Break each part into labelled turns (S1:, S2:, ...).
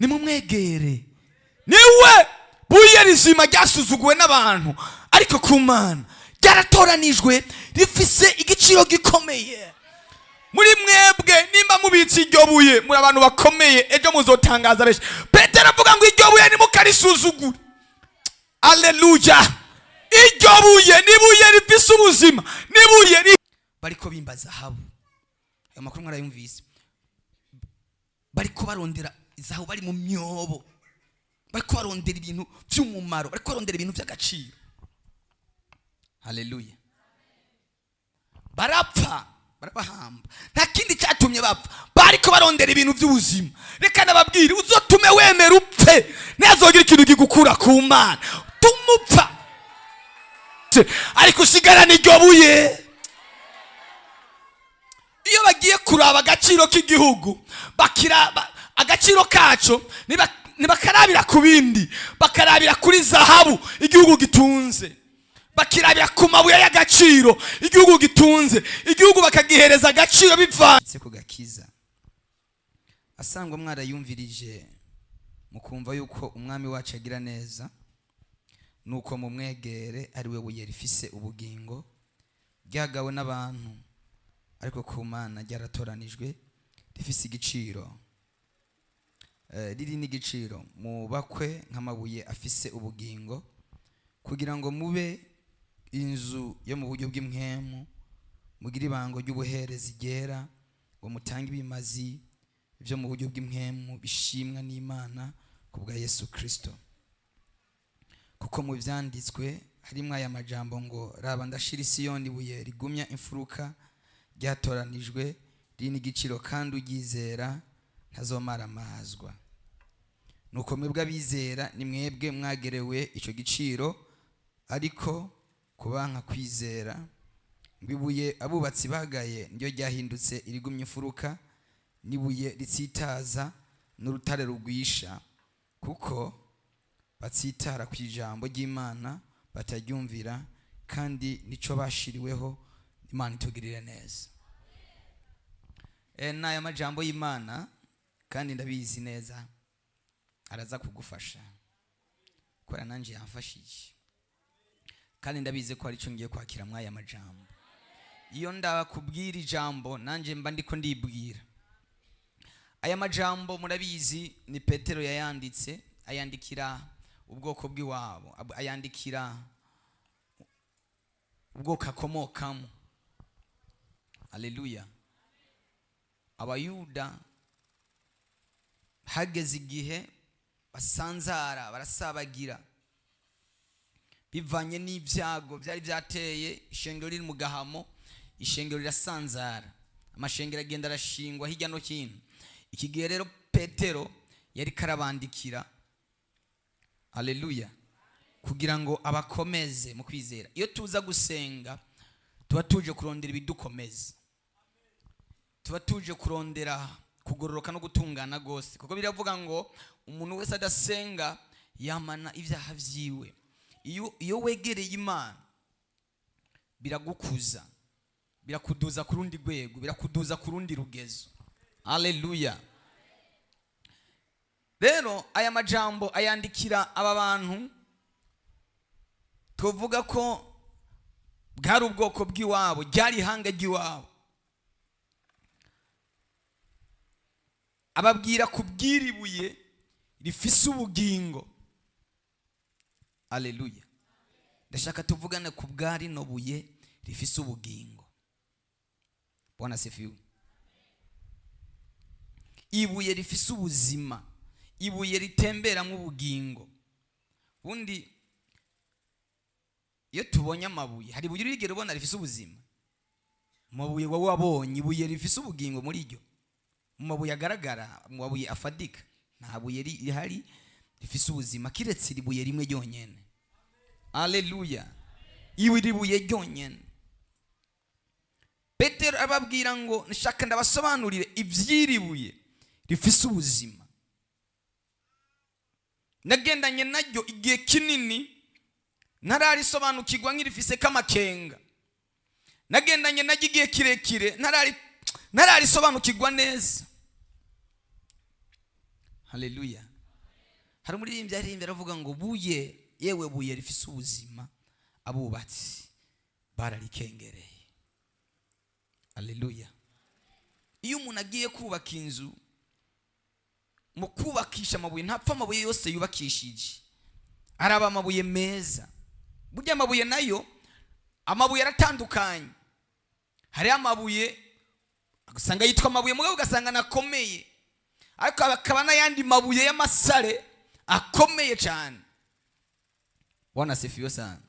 S1: nimumwegere. Niwe buye rizima ryasuzuguwe n'abantu, ariko ku Mana ryaratoranijwe rifise igiciro gikomeye. Muri mwebwe nimba mubitse iryo buye muri abantu bakomeye, ejo muzotangaza benshi. Petero avuga ngo iryo buye nimukarisuzugure. Haleluya. Iryo buye nibuye rifise ubuzima, nibuye bariko bimba zahabu. Ayo makuru mwarayumvise. Bariko barondera zahabu, bari mu myobo, bariko barondera ibintu by'umumaro, bariko barondera ibintu by'agaciro. Haleluya. Barapfa, barabahamba. Nta kindi cyatumye bapfa, bariko barondera ibintu by'ubuzima. Reka nababwire, uzotume wemera upfe, ntazogira ikintu gigukura ku Mana. Tumupfa ariko usigarana iryo buye. Iyo bagiye kuraba agaciro k'igihugu, bakiraba agaciro kaco, nibakarabira ku bindi, bakarabira kuri zahabu igihugu gitunze, bakirabira ku mabuye y'agaciro igihugu gitunze, igihugu bakagihereza agaciro bivanze ku gakiza. Asangwa mwarayumvirije mukumva yuko umwami wacu agira neza, nuko mumwegere ari we buye rifise ubugingo, ryagawe n'abantu, ariko ku Mana ryaratoranijwe rifise igiciro. Riri n'igiciro, mubakwe nk'amabuye afise ubugingo, kugira ngo mube inzu yo mu buryo bw'impwemu, mugire ibango ry'ubuherezi ryera, ngo mutange ibimazi byo mu buryo bw'impwemu bishimwa n'Imana kubwa Yesu Kristo. Kuko mu byanditswe harimo aya majambo ngo, raba ndashira Isiyoni ibuye rigumya imfuruka, ryatoranijwe, riri n'igiciro, kandi uryizera ntazomara amazwa. Nuko mwebwe abizera ni mwebwe mwagerewe icyo giciro, ariko kubanka kwizera, ibuye abubatsi bagaye niryo ryahindutse irigumya imfuruka, n'ibuye ritsitaza n'urutare rugwisha, kuko batsitara ku ijambo ry'Imana bataryumvira, kandi nico bashiriweho. Imana itugirire neza. N'aya majambo y'Imana, kandi ndabizi neza araza kugufasha, kora nanje yamfashije, kandi ndabize ko ari cyo ngiye kwakira mwaya majambo. Iyo ndakubwira ijambo nanje mba ndiko ndibwira. Aya majambo murabizi ni Petero yayanditse, ayandikira ubwoko bw'iwabo, ayandikira ubwoko akomokamo. Haleluya. Abayuda hageze igihe basanzara, barasabagira, bivanye n'ibyago byari byateye ishengero riri mu gahamo. Ishengero rirasanzara, amashengero agenda arashingwa hirya no hino. Iki gihe rero Petero yari karabandikira, haleluya, kugira ngo abakomeze mu kwizera. Iyo tuza gusenga tuba tuje kurondera ibidukomeza, tuba tuje kurondera kugororoka no gutungana gose, kuko biravuga ngo umuntu wese adasenga yamana ibyaha vyiwe. Iyo wegereye Imana biragukuza, birakuduza ku rundi rwego, birakuduza ku rundi rugezo. Haleluya. Rero aya majambo ayandikira aba bantu tuvuga ko bwari ubwoko bw'iwabo, ryari ihanga ry'iwabo. Ababwira kubwira ibuye rifise ubugingo. Haleluya. Ndashaka tuvugane ku bwari no buye rifise ubugingo. Bwana sifiwe. Ibuye rifise ubuzima, ibuye ritembera mu bugingo. Undi iyo tubonye amabuye, hari ibuye urigera ubona rifise ubuzima? Mabuye wowe wabonye ibuye rifise ubugingo muri ryo? Mu mabuye agaragara, mu mabuye afadika, nta buye rihari rifise ubuzima kiretse ibuye rimwe ryonyene. Haleluya. Ibuye ryonyene. Petero ababwira ngo nshaka ndabasobanurire ivyiribuye rifise ubuzima. Nagendanye naryo igihe kinini, ntararisobanukirwa nk'irifise kamakenga. Nagendanye naryo igihe kirekire, ntararisobanukirwa neza. Haleluya.
S2: hari umuririmbyi yaririmbye aravuga ngo buye yewe buye rifise ubuzima abubatsi bararikengereye. Haleluya. Iyo umuntu agiye kubaka inzu, mu kubakisha amabuye ntapfa amabuye yose yubakishije, araba amabuye meza. Burya amabuye nayo, amabuye aratandukanye. Hari amabuye ugasanga yitwa amabuye mugabo ugasanga nakomeye, ariko akaba n'ayandi mabuye y'amasare akomeye cyane. Bwana sifiwe sana.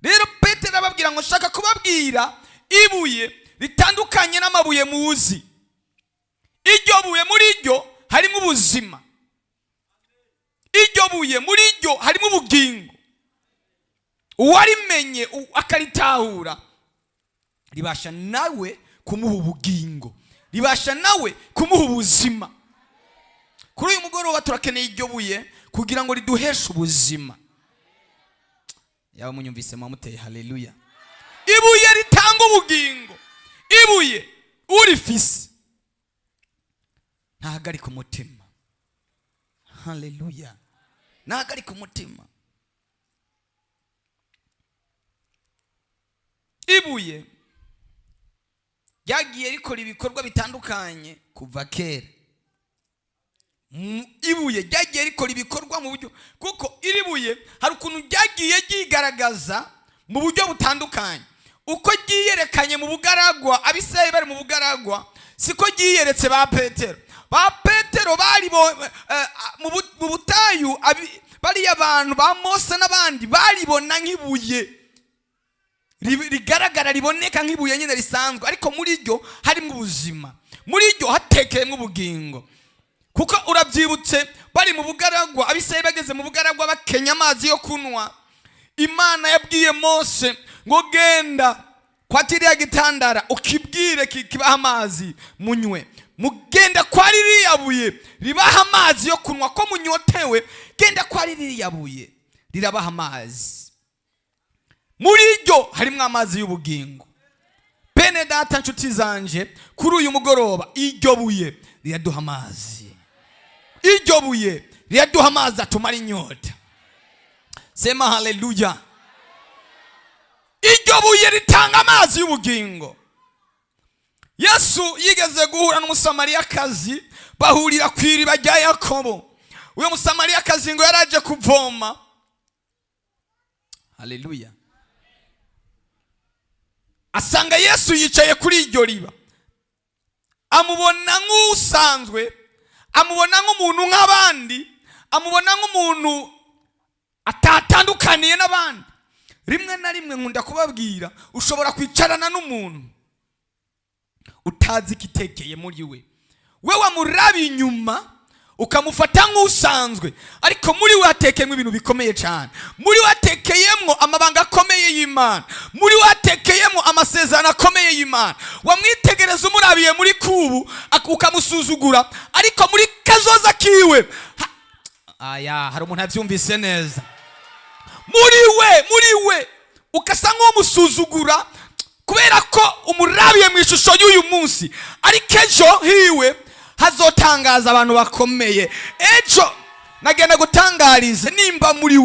S2: Rero Petero ababwira ngo nshaka kubabwira ibuye ritandukanye n'amabuye muzi. Iryo buye muri ryo harimo ubuzima, iryo buye muri ryo harimo ubugingo. Uwarimenye akaritahura ribasha nawe kumuha ubugingo, ribasha nawe kumuha ubuzima. Kuri uyu mugoroba turakeneye iryo buye kugira ngo riduheshe ubuzima. Yaba munyumvise mwamuteye haleluya. Ibuye ritanga ubugingo, ibuye urifise ntahagari ku mutima. Haleluya. Ntahagari ku mutima. Ibuye ryagiye rikora ibikorwa bitandukanye kuva kera. Ibuye ryagiye rikora ibikorwa mu buryo, kuko iri buye hari ukuntu ryagiye ryigaragaza mu buryo butandukanye. Uko ryiyerekanye mu bugaragwa, abisirayeli bari mu bugaragwa, siko ryiyeretse ba Petero. Ba Petero bari mu butayu, bari abantu ba Mose n'abandi baribona nk'ibuye rigaragara, riboneka nk'ibuye nyine risanzwe, ariko muri ryo harimo ubuzima, muri ryo hatekeyemo ubugingo. Kuko urabyibutse bari mu bugaragwa, abisirayeli bageze mu bugaragwa bakenya amazi yo kunywa, Imana yabwiye Mose ngo genda kwa kiriya gitandara ukibwire kibaha amazi munywe. Mugenda kwa ririya buye ribaha amazi yo kunywa, ko munyotewe genda kwa ririya buye rirabaha amazi. Muri ryo harimo amazi y'ubugingo. Bene data nshuti zanje, kuri uyu mugoroba iryo buye riraduha amazi. Iryo buye riraduha amazi atumara inyota. Sema haleluya. Iryo buye ritanga amazi y'ubugingo. Yesu yigeze guhura n'umusamariyakazi, bahurira ku iriba rya Yakobo. Uyo musamariyakazi ngo yaraje kuvoma. Haleluya. Asanga Yesu yicaye kuri iryo riba, amubona nk'usanzwe, amubona nk'umuntu nk'abandi, amubona nk'umuntu atatandukaniye n'abandi. Rimwe na rimwe nkunda kubabwira, ushobora kwicarana n'umuntu utazi kitekeye muri we, we wamurabi inyuma ukamufata nk'usanzwe, ariko muri we hatekeyemo ibintu bikomeye cyane. Muri we hatekeyemo amabanga akomeye y'Imana, muri we hatekeyemo amasezerano akomeye y'Imana. Wamwitegereza umurabiye muri kubu ukamusuzugura, ariko muri kazoza kiwe hari umuntu yabyumvise neza. Muri we ukasa nk'umusuzugura kubera ko umurabiye mu ishusho y'uyu munsi, ariko ejo hiwe hazotangaza abantu bakomeye. Ejo nagenda gutangarize, nimba muri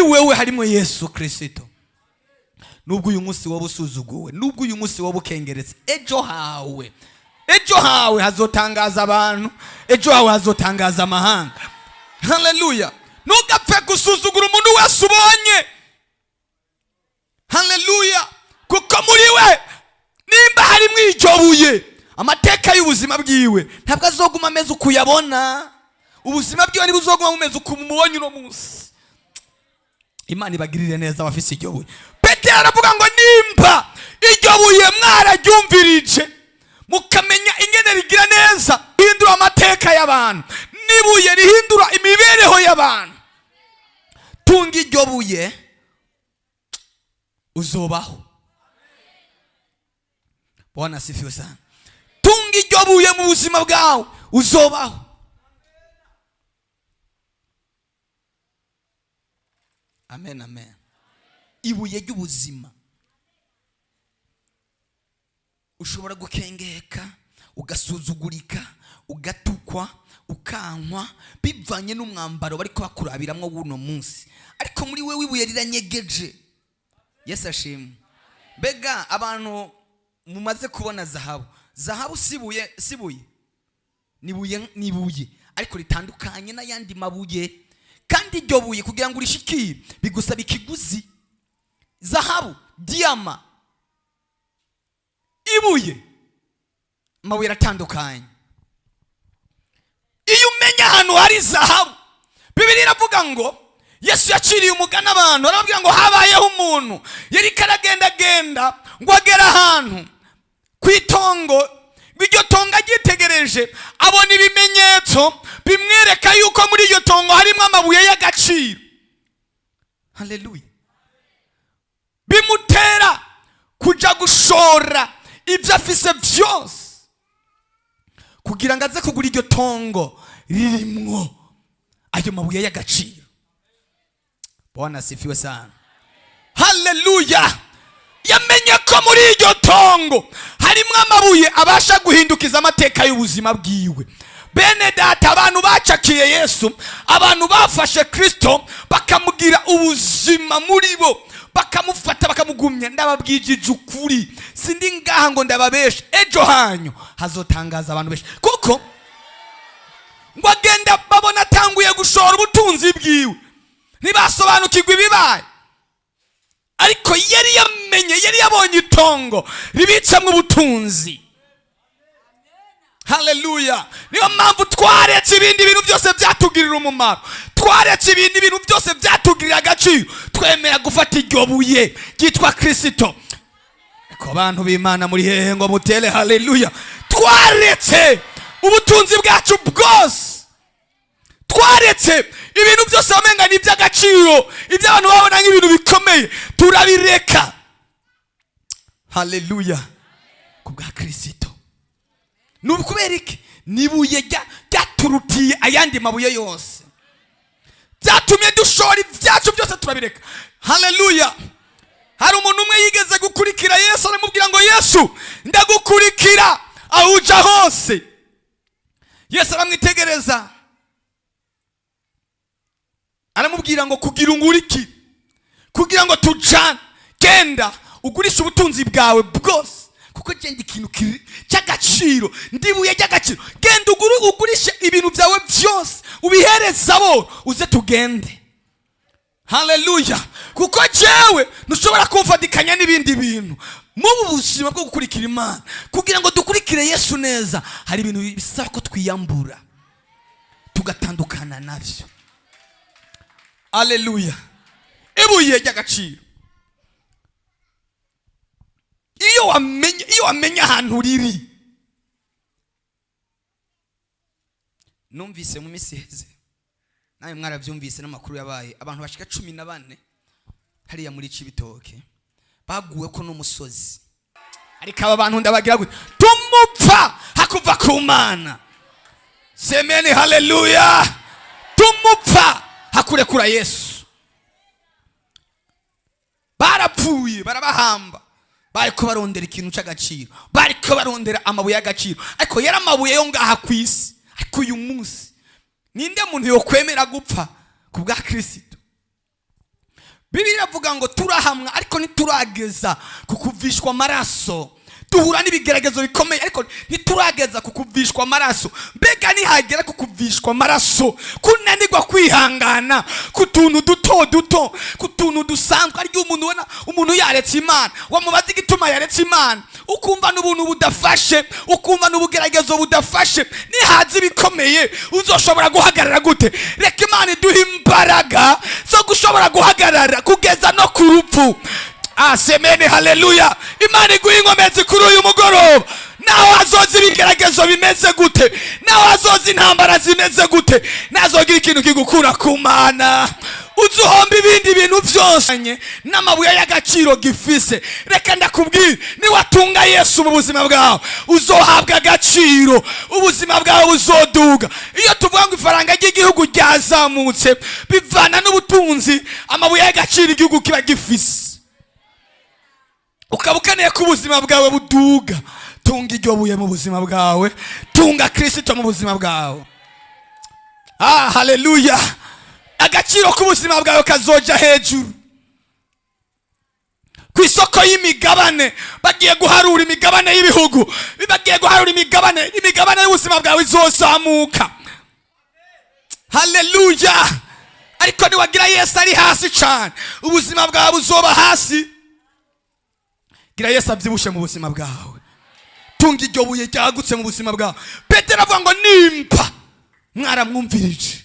S2: wewe harimo Yesu Kristo, nubwo uyu munsi wowe usuzuguwe, nubwo uyu munsi wowe ukengeretse, ejo hawe hazotangaza abantu, ejo hawe hazotangaza amahanga. Haleluya. Ntugapfe gusuzugura umuntu wese ubonye. Haleluya. Kuko muri we nimba harimo iryo buye, amateka y'ubuzima bwiwe ntabwo azoguma ameze uko uyabona. Ubuzima bwiwe ntibuzoguma bumeze uko umubonye uno munsi. Imana ibagirire neza abafise iryo buye. Petero aravuga ngo nimba iryo buye mwararyumvirije mukamenya ingene rigira neza, rihindura amateka y'abantu, n'ibuye rihindura imibereho y'abantu, tunga iryo buye uzobaho. Bwana asifiwe sana. Tunga iryo buye mu buzima bwawe uzobaho. Amen, amen. Ibuye ry'ubuzima. Ushobora gukengeka, ugasuzugurika, ugatukwa, ritandukanywa bivanye n'umwambaro bariko bakurabiramwo w'uno munsi, ariko muri wewe ibuye riranyegeje. Yesu ashimwe. Mbega abantu mumaze kubona zahabu sibuye nibuye ariko ritandukanye n'ayandi mabuye, kandi iryo buye kugira ngo urishikire bigusaba ikiguzi. Zahabu, diyama, ibuye, mabuye ratandukanye. Iyo umenya ahantu hari zahabu, Bibiliya iravuga ngo Yesu yaciriye umugani abantu, arababwira ngo habayeho umuntu yari karagendagenda ngo agera ahantu kwitongo, biryo tongo agitegereje abona ibimenyetso bimwereka yuko muri iryo tongo harimo amabuye y'agaciro. Haleluya. Bimutera kuja gushora ibyo afise byose kugira ngo aze kugura iryo tongo ririmwo ayo mabuye y'agaciro. Bwana asifiwe sana. Haleluya. Yamenye ko muri iryo tongo harimo amabuye abasha guhindukiza amateka y'ubuzima bwiwe. Bene data, abantu bacakiye Yesu, abantu bafashe Kristo bakamugira ubuzima muri bo, bakamufata bakamugumya, ndababwijije ukuri, sindi ngaha ngo ndababeshe, ejo hanyu hazotangaza abantu beshe, kuko ngo agenda babona atanguye gushora ubutunzi bwiwe, ntibasobanukirwa ibibaye, ariko yari yamenye, yari yabonye itongo ribitsemo ubutunzi. Haleluya. Niyo mpamvu twaretse ibindi bintu byose byatugirira umumaro, twaretse ibindi bintu byose byatugirira agaciro, twemera gufata iryo buye ryitwa Kristo. Ko abantu b'Imana muri hehe ngo mutere haleluya. Twaretse ubutunzi bwacu bwose, twaretse ibintu byose bamenga ni iby'agaciro, ibyo abantu babona nk'ibintu bikomeye, turabireka. Haleluya. Kubwa Kristo. Nubukubera iki? Nibuye ryaturutiye ayandi mabuye yose, byatumye dushora ibyacu byose turabireka. Haleluya. Hari umuntu umwe yigeze gukurikira Yesu, aramubwira ngo Yesu, ndagukurikira aho uja hose. Yesu aramwitegereza, aramubwira ngo kugira unguriki, kugira ngo tujane, genda ugurisha ubutunzi bwawe bwose, kuko genda ikintu cy'agaciro, ndibuye ry'agaciro, genda ugurishe ibintu byawe byose ubihereza abo, uze tugende. Haleluya. Kuko jewe ntushobora kumfatikanya n'ibindi bintu mu buzima bwo gukurikira Imana. Kugira ngo dukurikire Yesu neza, hari ibintu bisaba ko twiyambura tugatandukana navyo. Haleluya. Ibuye ry'agaciro, iyo wamenya ahantu riri. Numvise mu minsi heze, nawe mwarabyumvise n'amakuru yabaye, abantu bashika 14 hariya muri Cibitoke baguwe ko n'umusozi, ariko aba bantu ndabagira gute, tumupfa hakuva ku Mana. Semeni haleluya. Tumupfa hakurekura Yesu. Barapfuye, barabahamba, bariko barondera ikintu cy'agaciro, bariko barondera amabuye y'agaciro, ariko yari amabuye yo ngaha kwisi. Ariko uyu munsi ninde muntu yo kwemera gupfa kubwa Kristo? Bibiliya iravuga ngo turahamwa ariko ntiturageza kukuvishwa amaraso. Duhura n'ibigeragezo bikomeye ariko ntiturageza kukuvishwa amaraso. Mbega nihagera kukuvishwa amaraso, kunanirwa kwihangana kutuntu duto, kutuntu dusanzwe, ari umuntu yaretse Imana, wamubaza igituma yaretse Imana, ukumva n'ubuntu budafashe, ukumva n'ubugeragezo budafashe, nihaza ibikomeye uzoshobora guhagarara gute? Reka Imana iduhe imbaraga zo gushobora guhagarara kugeza no ku rupfu. Asemene haleluya. Imana iguhe inkomezi kuri uyu mugoroba. Naho hazoza ibigeragezo bimeze gute, naho hazoza intambara zimeze gute, nazogira ikintu kigukura ku Mana, uzuhomba ibindi bintu byose n'amabuye y'agaciro gifise. Reka ndakubwira, niwatunga Yesu mu buzima bwawe uzohabwa agaciro, ubuzima bwawe buzoduga. Iyo tuvuga ngo ifaranga ry'igihugu ryazamutse bivana n'ubutunzi amabuye y'agaciro igihugu kiba gifise, ukaba ukeneye ko ubuzima bwawe buduga, tunga iryo buye mu buzima bwawe, tunga Kristo mu buzima bwawe.
S1: haleluya. Agaciro k'ubuzima bwawe kazoja hejuru. Ku isoko y'imigabane bagiye guharura imigabane y'ibihugu, bagiye guharura imigabane y'ubuzima bwawe izozamuka. Haleluya. Ariko niwagira Yesu ari hasi cyane, ubuzima bwawe buzoba hasi. Gira Yesu abyibushe mu buzima bwawe. Tunga iryo buye ryagutse mu buzima bwawe. Petero avuga ngo nimba mwaramwumvirije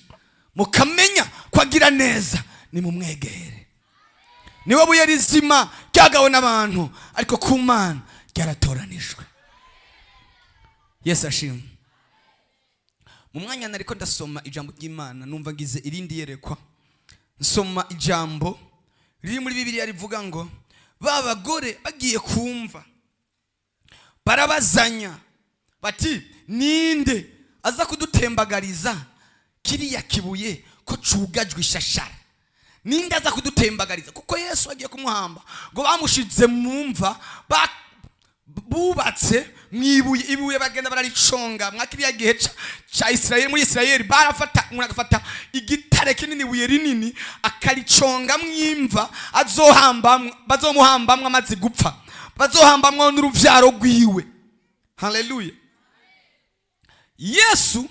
S1: mukamenya ko agira neza, nimumwegere. Niwe buye rizima ryagawe n'abantu, ariko ku Mana ryaratoranijwe. Yesu ashimwe. Mu mwanya nariko ndasoma ijambo ry'Imana, numva ngize irindi yerekwa. Nsoma ijambo riri muri Bibiliya rivuga ngo babagore bagiye kumva barabazanya bati, ninde aza kudutembagariza kiriya kibuye ko cugajwe ishashara? Ninde aza kudutembagariza? Kuko Yesu agiye kumuhamba, ngo bamushize mu mva, bubatse mwibuye. Ibuye bagenda barariconga mwakiriya gihe cha Israeli. Muri Israeli barafata, umuntu agafata igitare kinini, ibuye rinini, akariconga mwimva bazomuhambamwe amaze gupfa, bazohambamwe n'uruvyaro rwiwe. Haleluya. Yesu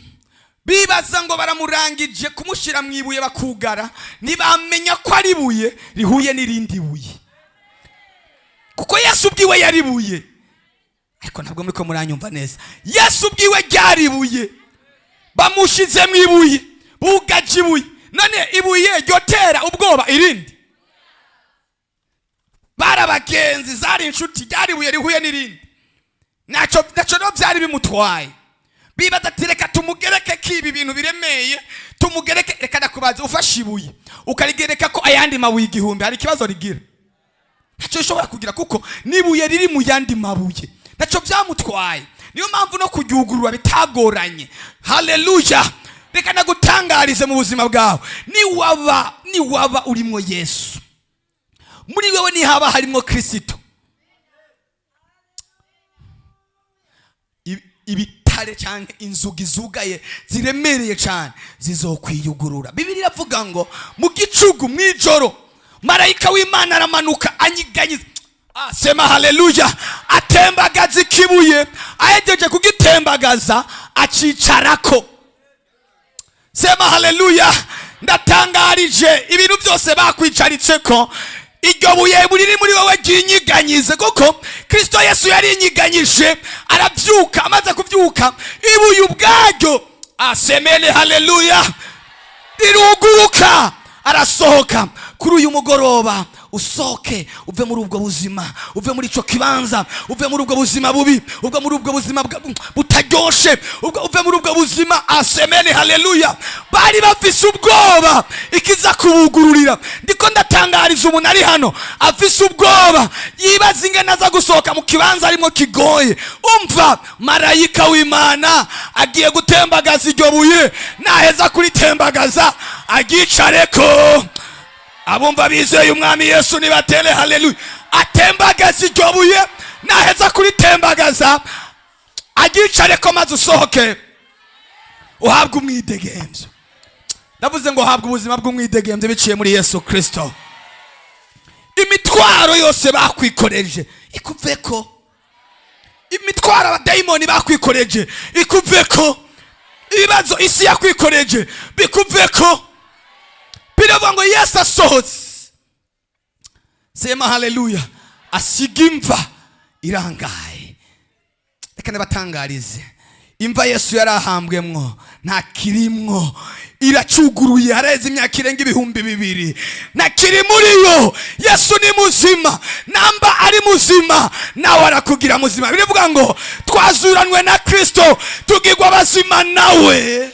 S1: bibaza ngo baramurangije kumushira mwibuye bakugara, ntibamenya ko ari buye rihuye n'irindi buye, kuko Yesu ubwiwe yari buye. Ariko ntabwo muri ko muranyumva neza. Yesu ubwiwe ryari buye, bamushize mwibuye, bugaje ibuye. None ibuye ryotera ubwoba irindi? Barabagenzi, zari inshuti, ryari buye rihuye n'irindi. Naco no byari bimutwaye. Bibaza ati reka tumugereke kibi bintu biremeye, tumugereke. Reka ndakubaza, ufashe ibuye ukarigereka ko ayandi mabuye igihumbi, hari kibazo rigira? Ntaco ushobora kugira, kuko nibuye riri mu yandi mabuye. Naco byamutwaye. Niyo mpamvu no kuryugurura bitagoranye. Haleluya. Reka nagutangarize mu buzima bwawe, niwaba urimo Yesu, muri wewe nihaba harimo Kristo, ibitare cyane inzugi zugaye ziremereye cyane zizokwiyugurura. Bibiliya iravuga ngo mu gicugu mwijoro marayika w'Imana aramanuka anyiganyiza. Sema haleluya. Atembagaza ikibuye, ahejeje kugitembagaza acicarako. Sema haleluya. Ndatangarije ibintu byose bakwicaritseko, iryo buye buriri muri wowe ryinyiganyize, kuko Kristo Yesu yari inyiganyije, arabyuka. Amaze kubyuka, ibuye ubwaryo, asemele haleluya, riruguruka, arasohoka. Kuri uyu mugoroba usoke, uve muri ubwo buzima, uve muri ico kibanza, uve muri ubwo buzima bubi, uve muri ubwo buzima butaryoshe, uve muri ubwo buzima. Asemene haleluya. Bari bafise ubwoba ikiza kubugururira. Ndiko ndatangariza umuntu ari hano afise ubwoba, yibaza ingene aza gusohoka mu kibanza arimo kigoye. Umva, marayika w'Imana agiye gutembagaza iryo buye, naheza kuritembagaza agicareko. Abumva bizeye umwami Yesu nibatele haleluya. Atembagaza iryo buye, naheza kuritembagaza agicareko, maze usohoke uhabwe umwidegemvyo. Ndavuze ngo uhabwe ubuzima bw'umwidegemvyo biciye muri Yesu Kristo. Imitwaro yose bakwikoreje ikuveko. Imitwaro abadayimoni bakwikoreje ikuveko. Ibibazo isi yakwikoreje bikuveko. Biravuga ngo Yesu asohotse. Sema haleluya. Asiga imva irangaye. Reka nabatangarize, imva Yesu yarahambwemwo nta kirimwo, iracuguruye, hareze imyaka irenga 2000. nta kiri muri yo. Yesu ni muzima. Namba ari muzima, nawe arakugira muzima. Biravuga ngo twazuranwe na Kristo, tugirwa bazima nawe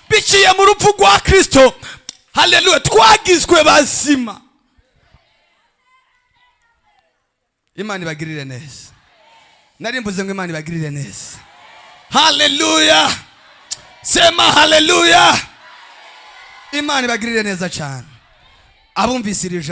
S1: biciye mu rupfu rwa Kristo. Haleluya. Twagizwe bazima. Imana ibagirire neza. Nari mvuze ngo Imana ibagirire neza. Haleluya. Sema haleluya. Imana ibagirire neza cyane. Abumvise irija